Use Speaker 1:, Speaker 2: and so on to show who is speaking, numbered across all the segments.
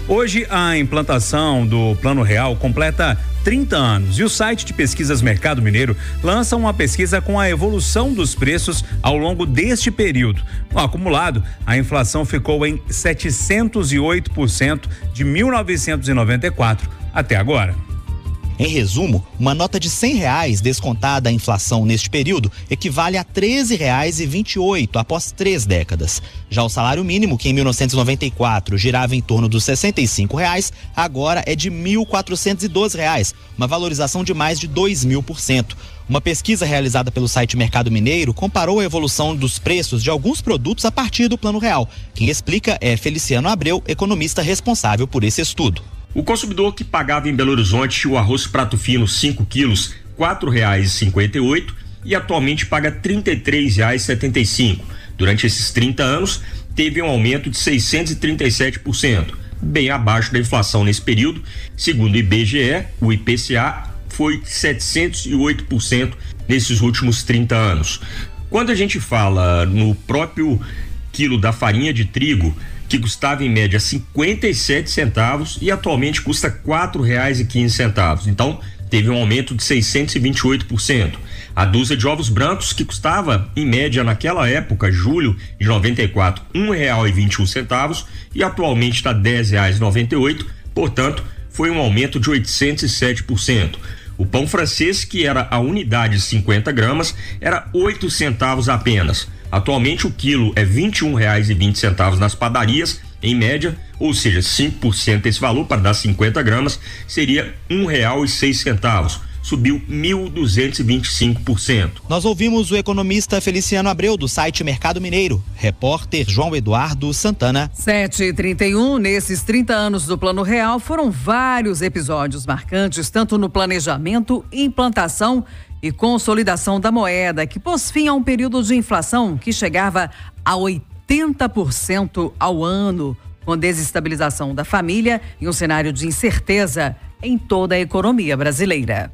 Speaker 1: Hoje, a implantação do Plano Real completa 30 anos e o site de pesquisas Mercado Mineiro lança uma pesquisa com a evolução dos preços ao longo deste período. No acumulado, a inflação ficou em 708% de 1994 até agora.
Speaker 2: Em resumo, uma nota de R$100 descontada a inflação neste período equivale a R$13,28 após 3 décadas. Já o salário mínimo, que em 1994 girava em torno dos R$65, agora é de R$1.412, uma valorização de mais de 2.000%. Uma pesquisa realizada pelo site Mercado Mineiro comparou a evolução dos preços de alguns produtos a partir do Plano Real. Quem explica é Feliciano Abreu, economista responsável por esse estudo.
Speaker 3: O consumidor que pagava em Belo Horizonte o arroz prato fino 5 quilos, R$4,58 e atualmente paga R$33,75. Durante esses 30 anos, teve um aumento de 637%, bem abaixo da inflação nesse período. Segundo o IBGE, o IPCA foi 708% nesses últimos 30 anos. Quando a gente fala no próprio quilo da farinha de trigo, que custava em média 57 centavos e atualmente custa R$4,15. Então, teve um aumento de 628%. A dúzia de ovos brancos, que custava em média naquela época, julho de 94, R$1,21 e atualmente está R$10,98, portanto, foi um aumento de 807%. O pão francês, que era a unidade de 50 gramas, era 8 centavos apenas. Atualmente o quilo é R$21,20 nas padarias, em média, ou seja, 5% desse valor para dar 50 gramas seria R$1,06. Subiu 1.225%.
Speaker 2: Nós ouvimos o economista Feliciano Abreu, do site Mercado Mineiro. Repórter João Eduardo Santana.
Speaker 4: 7h31, nesses 30 anos do Plano Real, foram vários episódios marcantes, tanto no planejamento, implantação e consolidação da moeda, que pôs fim a um período de inflação que chegava a 80% ao ano, com desestabilização da família e um cenário de incerteza em toda a economia brasileira.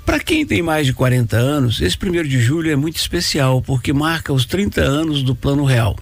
Speaker 5: Para quem tem mais de 40 anos, esse 1º de julho é muito especial porque marca os 30 anos do Plano Real.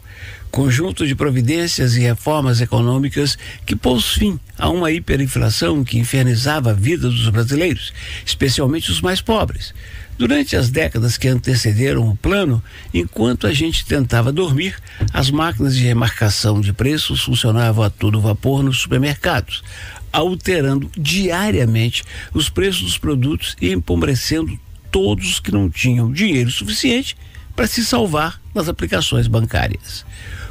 Speaker 5: Conjunto de providências e reformas econômicas que pôs fim a uma hiperinflação que infernizava a vida dos brasileiros, especialmente os mais pobres. Durante as décadas que antecederam o plano, enquanto a gente tentava dormir, as máquinas de remarcação de preços funcionavam a todo vapor nos supermercados, alterando diariamente os preços dos produtos e empobrecendo todos os que não tinham dinheiro suficiente para se salvar nas aplicações bancárias.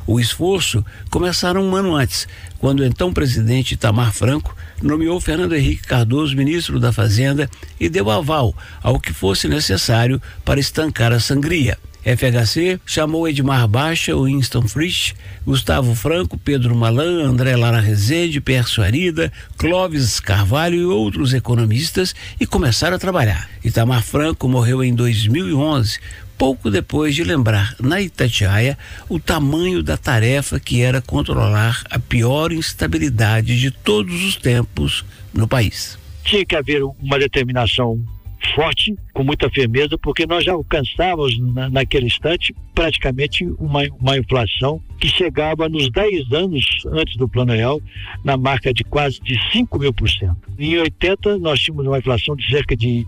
Speaker 5: O esforço começaram um ano antes, quando o então presidente Itamar Franco nomeou Fernando Henrique Cardoso ministro da Fazenda e deu aval ao que fosse necessário para estancar a sangria. FHC chamou Edmar Baixa, Winston Frisch, Gustavo Franco, Pedro Malan, André Lara Rezende, Pércio Arida, Clóvis Carvalho e outros economistas e começaram a trabalhar. Itamar Franco morreu em 2011, pouco depois de lembrar na Itatiaia o tamanho da tarefa que era controlar a pior instabilidade de todos os tempos no país.
Speaker 6: Tinha que haver uma determinação forte, com muita firmeza, porque nós já alcançávamos naquele instante praticamente uma inflação que chegava nos 10 anos antes do Plano Real na marca de quase de 5.000%. Em 80 nós tínhamos uma inflação de cerca de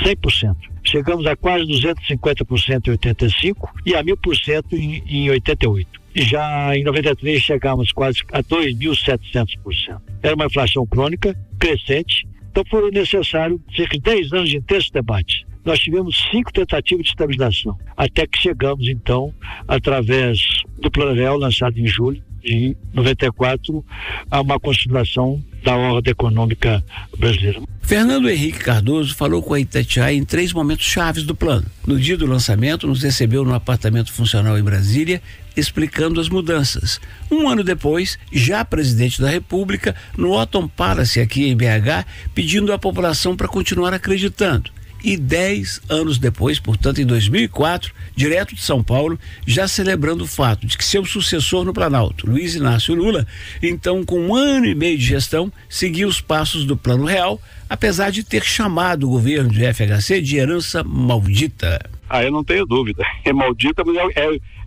Speaker 6: 100%. Chegamos a quase 250% em 85 e a 1.000% em 88. E já em 93 chegamos quase a 2.700%. Era uma inflação crônica, crescente. Então foram necessários cerca de 10 anos de intensos debates. Nós tivemos 5 tentativas de estabilização, até que chegamos então, através do Plano Real lançado em julho de 94, a uma consolidação da ordem econômica brasileira.
Speaker 5: Fernando Henrique Cardoso falou com a Itatiaia em 3 momentos chaves do plano. No dia do lançamento, nos recebeu no apartamento funcional em Brasília, explicando as mudanças. Um ano depois, já presidente da República, no Otton Palace aqui em BH, pedindo à população para continuar acreditando. E 10 anos depois, portanto em 2004, direto de São Paulo, já celebrando o fato de que seu sucessor no Planalto, Luiz Inácio Lula, então com 1 ano e meio de gestão, seguiu os passos do Plano Real, apesar de ter chamado o governo de FHC de herança maldita.
Speaker 7: Eu não tenho dúvida, é maldita, mas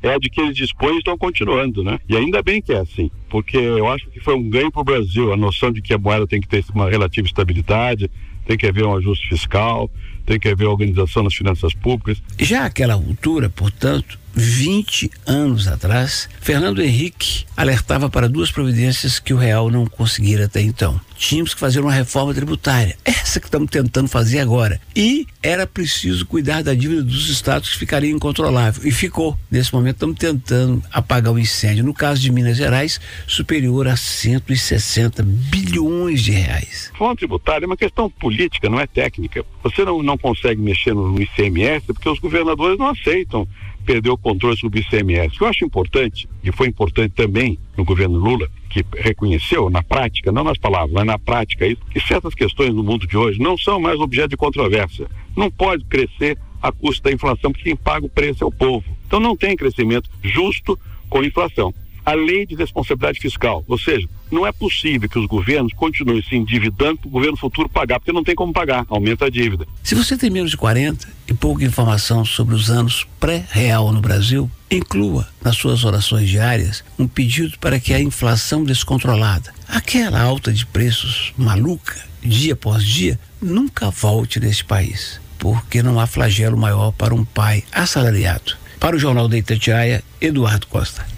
Speaker 7: é a de que eles dispõem e estão continuando, né? E ainda bem que é assim, porque eu acho que foi um ganho para o Brasil, a noção de que a moeda tem que ter uma relativa estabilidade, tem que haver um ajuste fiscal, tem que haver organização nas finanças públicas.
Speaker 5: Já àquela altura, portanto, 20 anos atrás, Fernando Henrique alertava para duas providências que o real não conseguira até então. Tínhamos que fazer uma reforma tributária, essa que estamos tentando fazer agora. E era preciso cuidar da dívida dos estados, que ficaria incontrolável. E ficou. Nesse momento estamos tentando apagar o incêndio. No caso de Minas Gerais, superior a 160 bilhões de reais.
Speaker 7: Reforma tributária é uma questão política, não é técnica. Você não consegue mexer no ICMS porque os governadores não aceitam perder o controle sobre o ICMS. O que eu acho importante, e foi importante também no governo Lula, que reconheceu na prática, não nas palavras, mas na prática, isso, que certas questões no mundo de hoje não são mais objeto de controvérsia. Não pode crescer a custa da inflação, porque quem paga o preço é o povo. Então não tem crescimento justo com inflação. A lei de responsabilidade fiscal, ou seja, não é possível que os governos continuem se endividando para o governo futuro pagar, porque não tem como pagar, aumenta a dívida.
Speaker 5: Se você tem menos de 40 e pouca informação sobre os anos pré-real no Brasil, inclua nas suas orações diárias um pedido para que a inflação descontrolada, aquela alta de preços maluca, dia após dia, nunca volte neste país, porque não há flagelo maior para um pai assalariado. Para o Jornal da Itatiaia, Eduardo Costa.